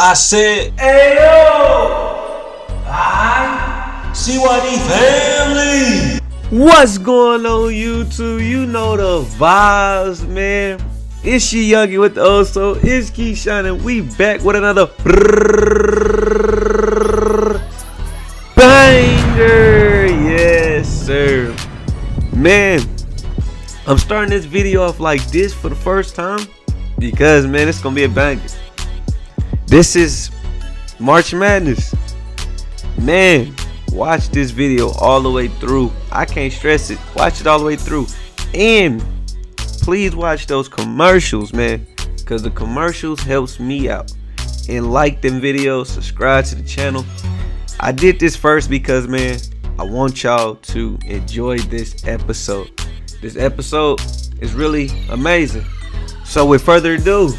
I said, Ayo, CYD family. What's going on YouTube? You know the vibes, man. It's your youngin with the also. It's KeShawn and we back with another banger. Yes, sir. Man, I'm starting this video off like this for the first time because, man, it's gonna be a banger. This is March Madness. Man, watch this video all the way through. I can't stress it. Watch it all the way through. And please watch those commercials, man, because the commercials helps me out. And like them videos, subscribe to the channel. I did this first because, man, I want y'all to enjoy this episode. This episode is really amazing. So with further ado,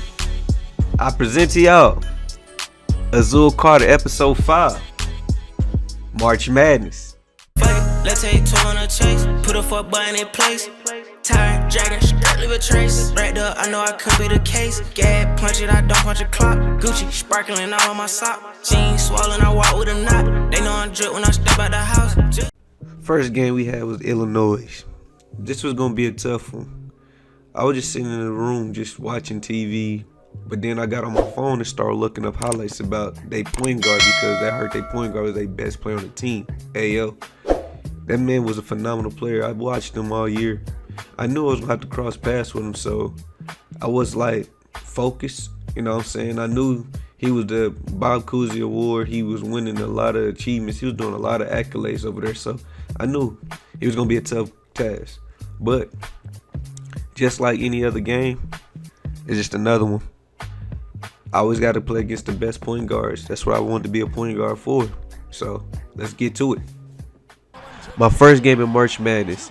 I present to y'all AZUL Carter episode 5, March Madness. Let's take two on a chase, put a fuck button in place. Tire dragging, skirt leave a trace. Right there, I know I could be the case. Gag punch it, I don't punch a clock. Gucci sparkling all on my sock. Jeans swollen, I walk with a knot. They know I'm drip when I step out the house. First game we had was Illinois. This was gonna be a tough one. I was just sitting in the room just watching TV, but then I got on my phone and started looking up highlights about they point guard because I heard they point guard was their best player on the team, Ayo. That man was a phenomenal player. I watched him all year. I knew I was gonna have to cross paths with him, so I was like focused, you know what I'm saying? I knew he was the Bob Cousy Award. He was winning a lot of achievements. He was doing a lot of accolades over there, so I knew it was gonna be a tough task. But just like any other game, it's just another one. I always got to play against the best point guards. That's what I wanted to be a point guard for. So let's get to it. My first game in March Madness.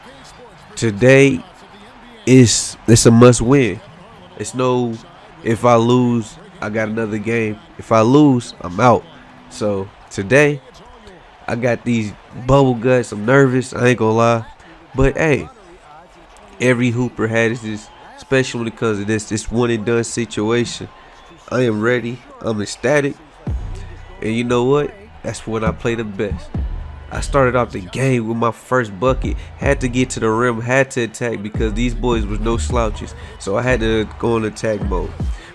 Today it's a must win. It's no if I lose, I got another game. If I lose, I'm out. So today I got these bubble guts. I'm nervous, I ain't gonna lie. But hey, every hooper has this, especially because of this one and done situation. I am ready, I'm ecstatic, and you know what? That's when I play the best. I started off the game with my first bucket, had to get to the rim, had to attack because these boys was no slouches, so I had to go in attack mode.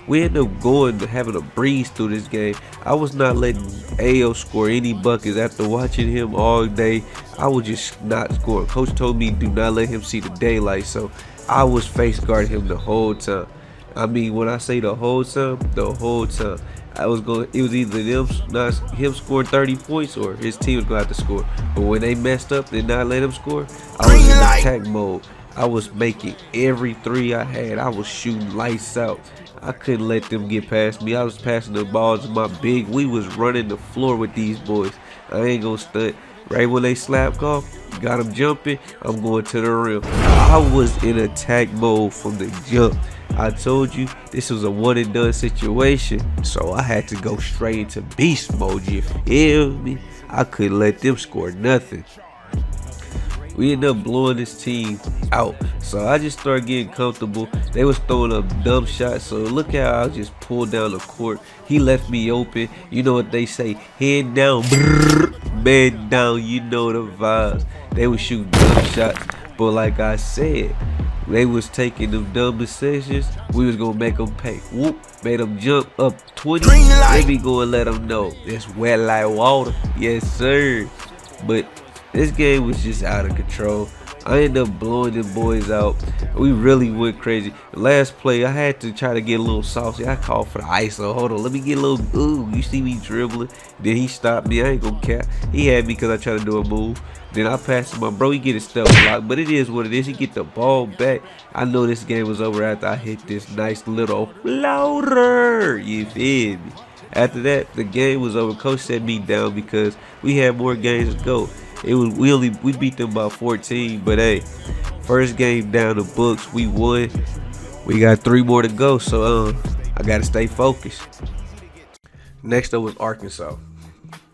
We ended up having a breeze through this game. I was not letting Ayo score any buckets. After watching him all day, I was just not scoring. Coach told me do not let him see the daylight, so I was face guarding him the whole time. I mean, when I say the whole time, it was either him scoring 30 points or his team was gonna have to score. But when they messed up, did not let him score, I was in attack mode. I was making every three I had. I was shooting lights out. I couldn't let them get past me. I was passing the balls to my big. We was running the floor with these boys. I ain't gonna stunt. Right when they slapped off, got them jumping, I'm going to the rim. I was in attack mode from the jump. I told you this was a one and done situation, so I had to go straight into beast mode. You feel me? I couldn't let them score nothing. We ended up blowing this team out, so I just started getting comfortable. They was throwing up dumb shots, so look how I just pulled down the court. He left me open. You know what they say, head down, brrr, man down. You know the vibes. They was shooting dumb shots, but like I said, they was taking them dumb decisions. We was gonna make them pay. Whoop, made them jump up 20. Let me go and let them know it's wet like water. Yes, sir. But this game was just out of control. I ended up blowing them boys out. We really went crazy. The last play, I had to try to get a little saucy. I called for the ISO. Hold on, let me get a little. Ooh, you see me dribbling? Then he stopped me. I ain't gonna cap. He had me because I tried to do a move. Then I passed him my bro. He get his stuff blocked, but it is what it is. He get the ball back. I know this game was over after I hit this nice little floater. You feel me? After that, the game was over. Coach set me down because we had more games to go. We beat them by 14, but hey, first game down the books, we won. We got 3 more to go, so I gotta stay focused. Next up was Arkansas.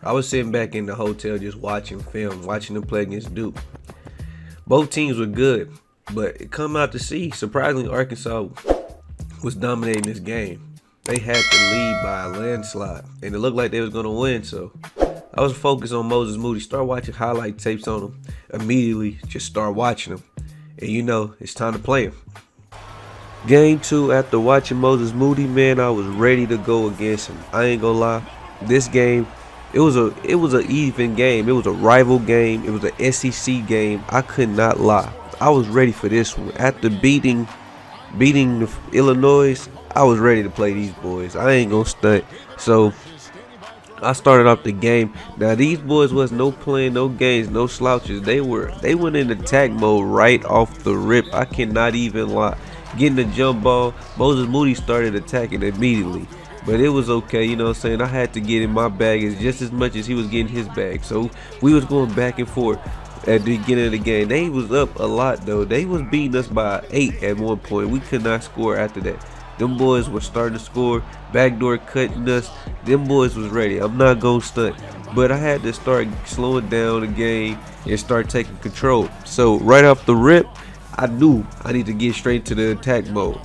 I was sitting back in the hotel just watching film, watching them play against Duke. Both teams were good, but it come out to see, surprisingly, Arkansas was dominating this game. they had to lead by a landslide, and it looked like they was gonna win. So I was focused on Moses Moody. Start watching highlight tapes on him immediately. Just start watching him, and you know it's time to play him. Game 2, after watching Moses Moody, man, I was ready to go against him. I ain't gonna lie. This game, it was a even game. It was a rival game. It was an SEC game. I could not lie. I was ready for this one. After beating Illinois, I was ready to play these boys. I ain't gonna stunt. So I started off the game. Now these boys was no playing, no games, no slouches. They went in attack mode right off the rip. I cannot even lie. Getting the jump ball, Moses Moody started attacking immediately. But it was okay, you know what I'm saying? I had to get in my bag just as much as he was getting his bag. So we was going back and forth at the beginning of the game. They was up a lot though. They was beating us by 8 at one point. We could not score after that. Them boys were starting to score, backdoor cutting us. Them boys was ready. I'm not gonna stunt. But I had to start slowing down the game and start taking control. So right off the rip, I knew I need to get straight to the attack mode.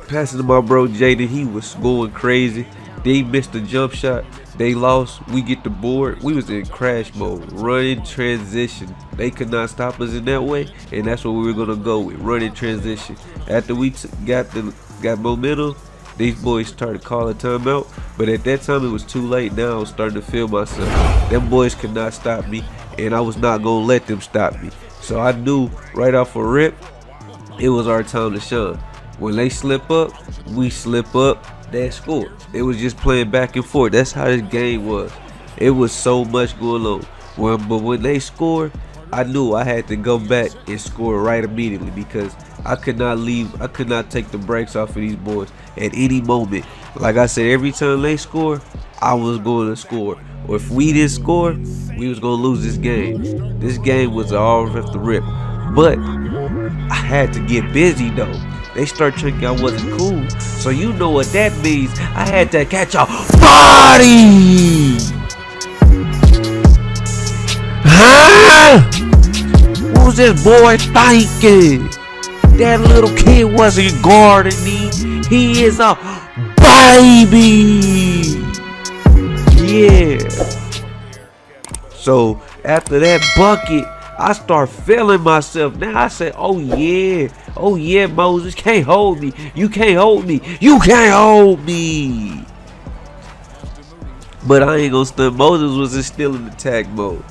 Passing to my bro Jaden, he was going crazy. They missed the jump shot. They lost. We get the board. We was in crash mode, running transition. They could not stop us in that way, and that's what we were gonna go with, running transition. After we got momentum, these boys started calling timeout. But at that time, it was too late. Now I was starting to feel myself. Them boys could not stop me, and I was not gonna let them stop me. So I knew right off a rip, it was our time to shine. When they slip up, we slip up, they score. It was just playing back and forth. That's how this game was. It was so much going on. But when they scored, I knew I had to go back and score right immediately because I could not leave. I could not take the brakes off of these boys at any moment. Like I said, every time they score, I was going to score. Or if we didn't score, we was going to lose this game. This game was all off the rip. But I had to get busy though. They start thinking I wasn't cool. So you know what that means. I had to catch a body. Huh? What was this boy thinking? That little kid wasn't guarding me. He is a baby. Yeah. So after that bucket, I start feeling myself. Now I say, oh yeah, Moses, can't hold me. You can't hold me. You can't hold me. But I ain't gonna stunt. Moses was still in attack mode.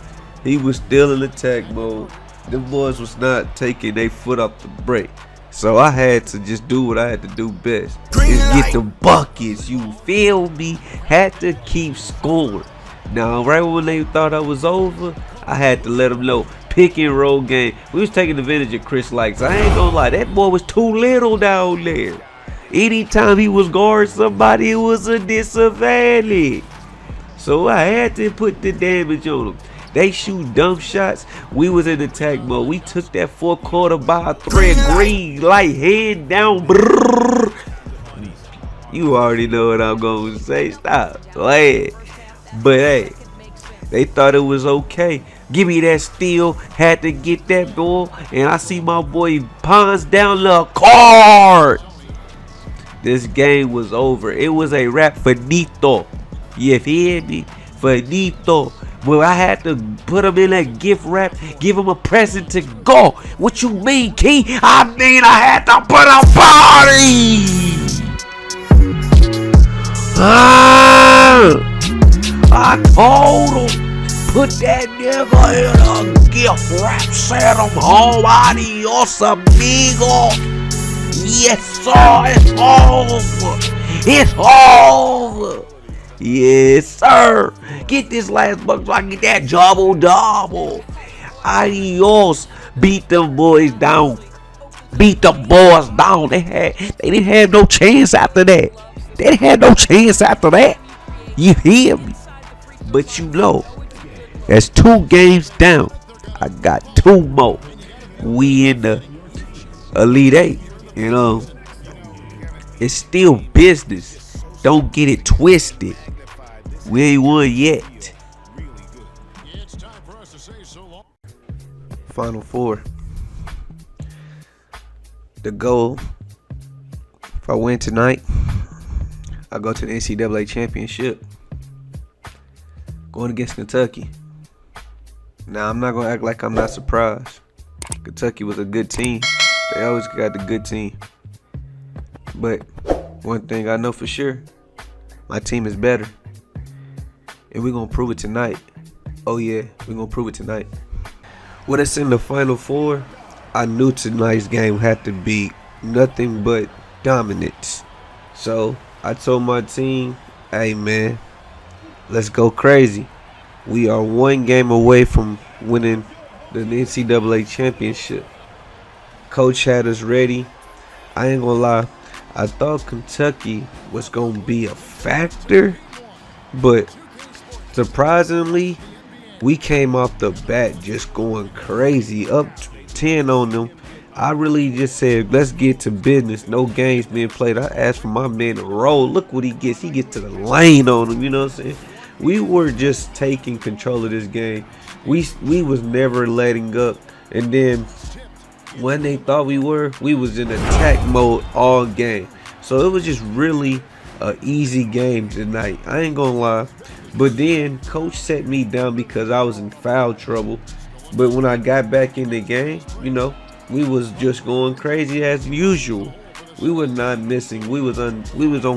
He was still in attack mode. Them boys was not taking their foot off the brake. So I had to just do what I had to do best. Is get the buckets. You feel me? Had to keep scoring. Now, right when they thought I was over, I had to let them know. Pick and roll game. We was taking advantage of Chris Likes. I ain't gonna lie, that boy was too little down there. Anytime he was guarding somebody, it was a disadvantage. So I had to put the damage on them. They shoot dumb shots. We was in attack mode. We took that fourth quarter by a thread. Green light, head down. Brrr. You already know what I'm gonna say. Stop. Go ahead. But hey, they thought it was okay. Give me that steal. Had to get that ball. And I see my boy Pons down the card. This game was over. It was a wrap finito. You hear me? Finito. Well, I had to put him in that gift wrap. Give him a present to go. What you mean, Key? I mean, I had to put a party. I told him. Put that nigga in a gift wrap, send him home, adios amigo. Yes sir, it's over. It's over. Yes sir. Get this last buck so I can get that double. Adios. Beat them boys down. Beat the boys down. They didn't have no chance after that. They didn't have no chance after that. You hear me? But you know, that's 2 games down. I got 2 more. We in the Elite 8. You know, it's still business. Don't get it twisted. We ain't won yet. Final 4. The goal, if I win tonight, I go to the NCAA championship, going against Kentucky. Now, I'm not going to act like I'm not surprised. Kentucky was a good team. They always got the good team. But one thing I know for sure, my team is better. And we're going to prove it tonight. Oh yeah, we're going to prove it tonight. With us in the Final Four, I knew tonight's game had to be nothing but dominance. So I told my team, hey man, let's go crazy. We are one game away from winning the NCAA championship. Coach had us ready. I ain't gonna lie, I thought Kentucky was gonna be a factor, but surprisingly, we came off the bat just going crazy, up 10 on them. I really just said, let's get to business. No games being played. I asked for my man to roll. Look what he gets. He gets to the lane on him, you know what I'm saying? We were just taking control of this game. We was never letting up. And then when they thought we was in attack mode all game. So it was just really an easy game tonight. I ain't gonna lie. But then coach set me down because I was in foul trouble. But when I got back in the game, you know, we was just going crazy as usual. We were not missing. We was on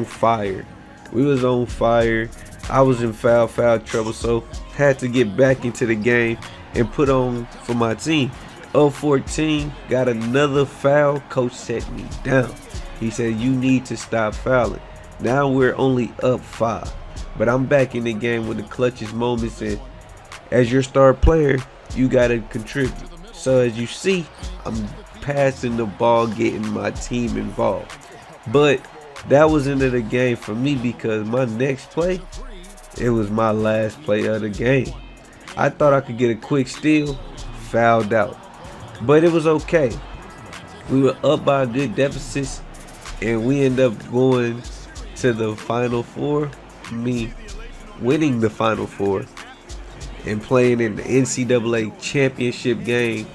fire. We was on fire. I was in foul trouble, so had to get back into the game and put on for my team. Up 14, got another foul. Coach set me down. He said, you need to stop fouling. Now we're only up 5. But I'm back in the game with the clutchest moments, and as your star player, you gotta contribute. So as you see, I'm passing the ball, getting my team involved. But that was into the game for me because my next play, it was my last play of the game. I thought I could get a quick steal, fouled out. But it was okay. We were up by a good deficit, and we end up going to the Final Four. Me winning the Final Four and playing in the NCAA championship game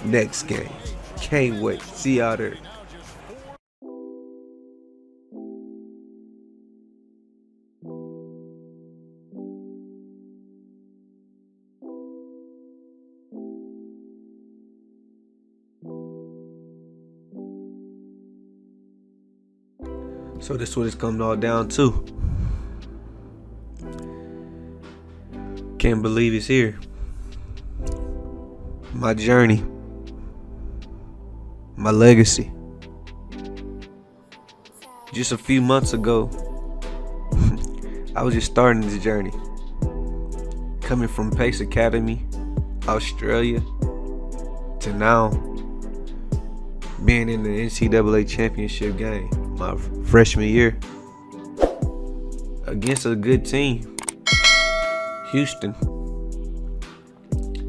next game. Can't wait. See y'all there. So this is what it's coming all down to. Can't believe it's here. My journey. My legacy. Just a few months ago, I was just starting this journey. Coming from Pace Academy, Australia, to now being in the NCAA championship game my freshman year against a good team, Houston.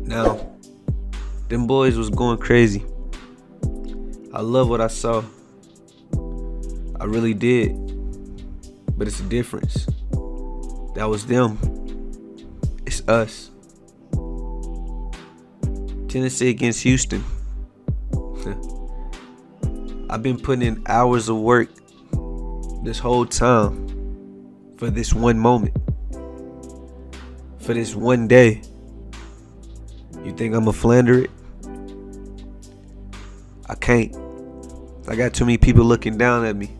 Now, them boys was going crazy. I love what I saw. I really did. But it's a difference. That was them. It's us. Tennessee against Houston. I've been putting in hours of work this whole time for this one moment. For this one day. You think I'ma flander it? I can't. I got too many people looking down at me.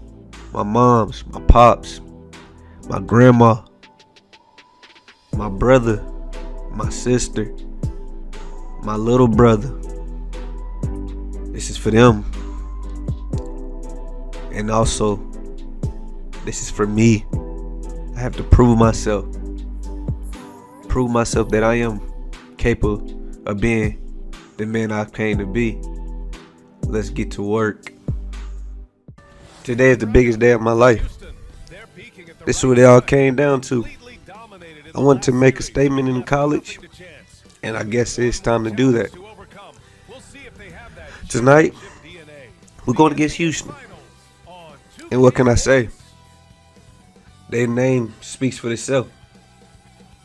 My moms, my pops, my grandma, my brother, my sister, my little brother. This is for them. And also, this is for me. I have to prove myself. Prove myself that I am capable of being the man I came to be. Let's get to work. Today is the biggest day of my life. This is what it all came down to. I wanted to make a statement in college, and I guess it's time to do that. Tonight, we're going against Houston. And what can I say? Their name speaks for itself.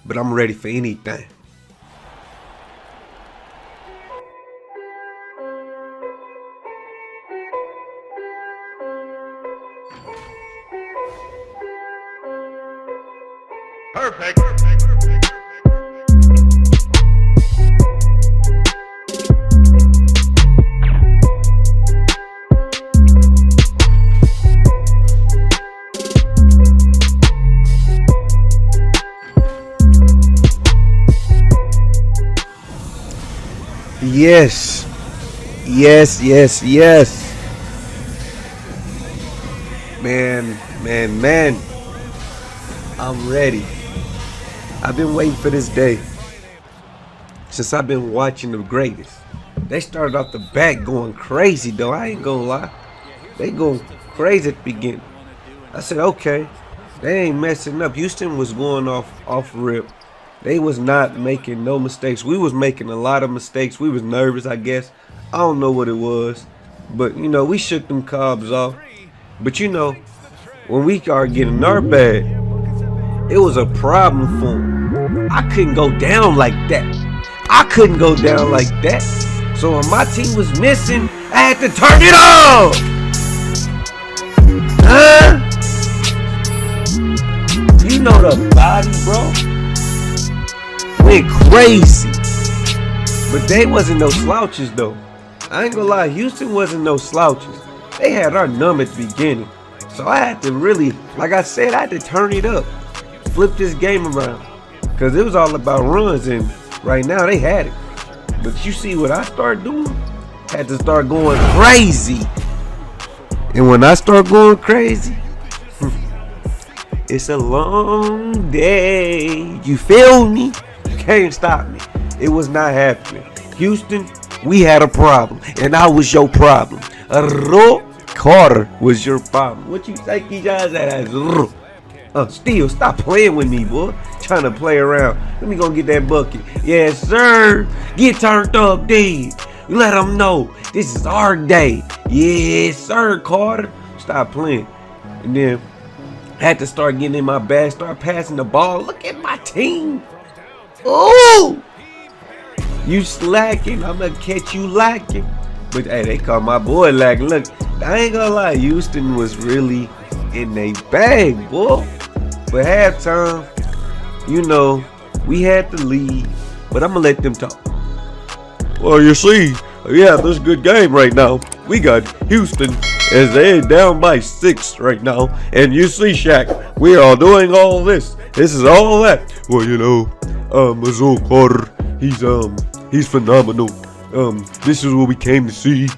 But I'm ready for anything. Perfect. Yes. Yes, yes, yes. Man. I'm ready. I've been waiting for this day since I've been watching the greatest. They started off the bat going crazy though. I ain't gonna lie. They go crazy at the beginning. I said, okay, they ain't messing up. Houston was going off rip. They was not making no mistakes. We was making a lot of mistakes. We was nervous, I guess. I don't know what it was. But, you know, we shook them Cubs off. But, you know, when we started getting our bag, it was a problem for them. I couldn't go down like that. So when my team was missing, I had to turn it off. Huh? You know the body, bro. Went crazy. But they wasn't no slouches though. I ain't gonna lie, Houston wasn't no slouches. They had our number at the beginning. So I had to really, like I said, I had to turn it up. Flip this game around. Cause it was all about runs and right now they had it. But you see what I started doing? Had to start going crazy. And when I start going crazy, it's a long day. You feel me? You can't stop me. It was not happening. Houston, we had a problem, and I was your problem. Carter was your problem. What you say, KeShawn? Still, stop playing with me, boy. Trying to play around. Let me go get that bucket. Yes, sir. Get turned up, dude. Let them know this is our day. Yes, sir, Carter. Stop playing. And then had to start getting in my bag, start passing the ball. Look at my team. Ooh! You slacking. I'm going to catch you lacking. But, hey, they call my boy lacking. Look, I ain't going to lie. Houston was really in their bag, boy. But halftime, you know, we had the lead. But I'm going to let them talk. Well, you see, yeah, this is a good game right now. We got Houston as they down by 6 right now. And you see, Shaq, we are doing all this. This is all that. Well, you know, AZUL Carter, he's phenomenal. This is what we came to see.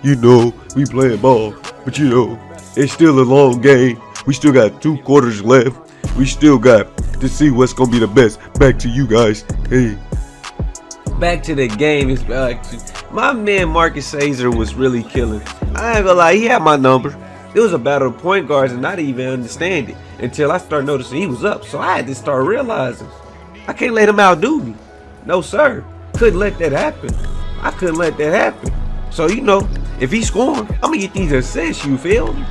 You know, we playing ball. But, you know, it's still a long game. We still got 2 quarters left. We still got to see what's going to be the best. Back to you guys. Hey. Back to the game. It's my man Marcus Caesar was really killing. I ain't gonna lie, he had my number. It was a battle of point guards and not even understand it until I started noticing he was up. So I had to start realizing I can't let him outdo me. No sir, couldn't let that happen. I couldn't let that happen. So you know, if he's scoring, I'm gonna get these assists. You feel me?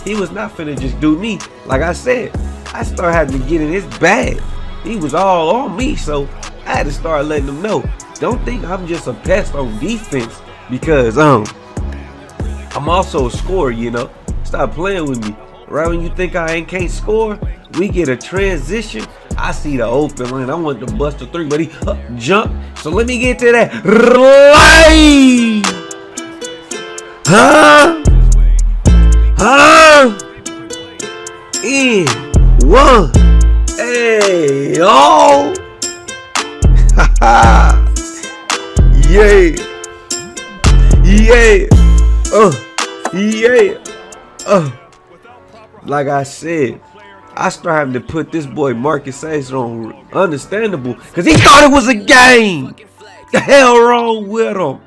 He was not finna just do me. Like I said, I started having to get in his bag. He was all on me, so I had to start letting him know. Don't think I'm just a pest on defense because I'm also a scorer, you know. Stop playing with me. Right when you think I can't score, we get a transition. I see the open lane. I want to bust a 3, but he jump. So let me get to that. In 1. Hey, oh. Yeah. Like I said, I started having to put this boy Marcus Caesar on understandable because he thought it was a game. The hell wrong with him?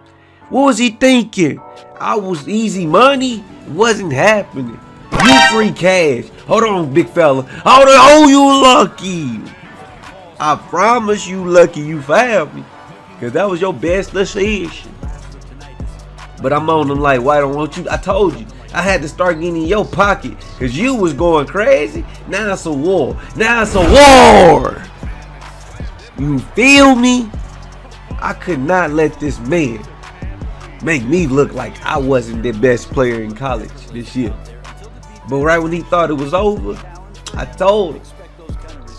What was he thinking? I was easy money? It wasn't happening. You free cash. Hold on, big fella. Oh, you lucky. I promise you lucky you found me. Because that was your best decision. But I'm on them like, why don't want you? I told you. I had to start getting in your pocket. Because you was going crazy. Now it's a war. You feel me? I could not let this man make me look like I wasn't the best player in college this year. But right when he thought it was over, I told him.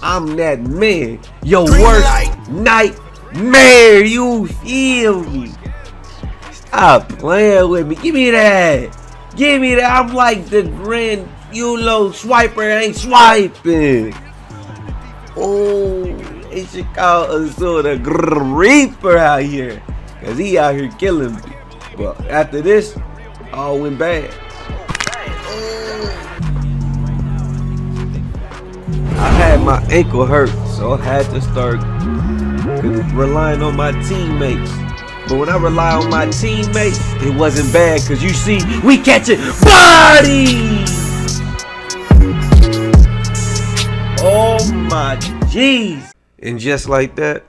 I'm that man. Your worst nightmare. You feel me? Stop playing with me. Give me that. Give me that. I'm like the grand swiper ain't swiping. Oh, they should call AZUL the Reaper out here. Cause he out here killing me. But after this, all went bad. I had my ankle hurt, so I had to start relying on my teammates. But when I rely on my teammates, it wasn't bad, cause you see, we catching bodies! Oh my jeez! And just like that,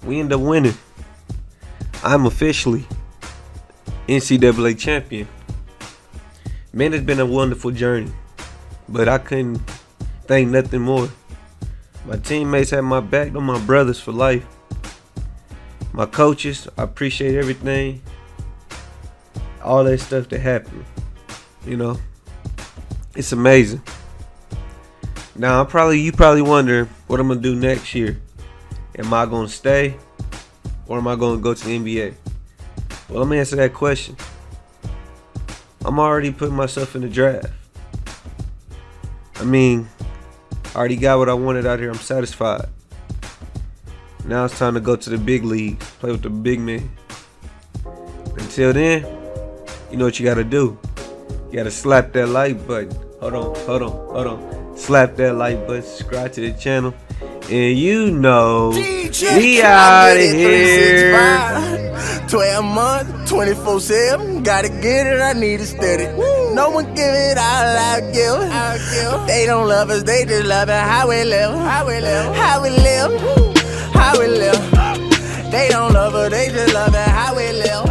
we end up winning. I'm officially NCAA champion. Man, it's been a wonderful journey, but I couldn't think nothing more. My teammates had my back. They're my brothers for life. My coaches, I appreciate everything. All that stuff that happened, you know, it's amazing. Now you probably wonder what I'm gonna do next year. Am I gonna stay or am I gonna go to the NBA? Well, let me answer that question. I'm already putting myself in the draft. I mean, I already got what I wanted out here. I'm satisfied. Now it's time to go to the big leagues, play with the big men. Until then, you know what you gotta do. You gotta slap that like button. Hold on. Slap that like button, subscribe to the channel. And you know, we out of here. 12 months, 24/7, gotta get it, I need it steady. No one give it all, I'll give. They don't love us, they just love it, how we live. They don't love us, they just love it, how we live.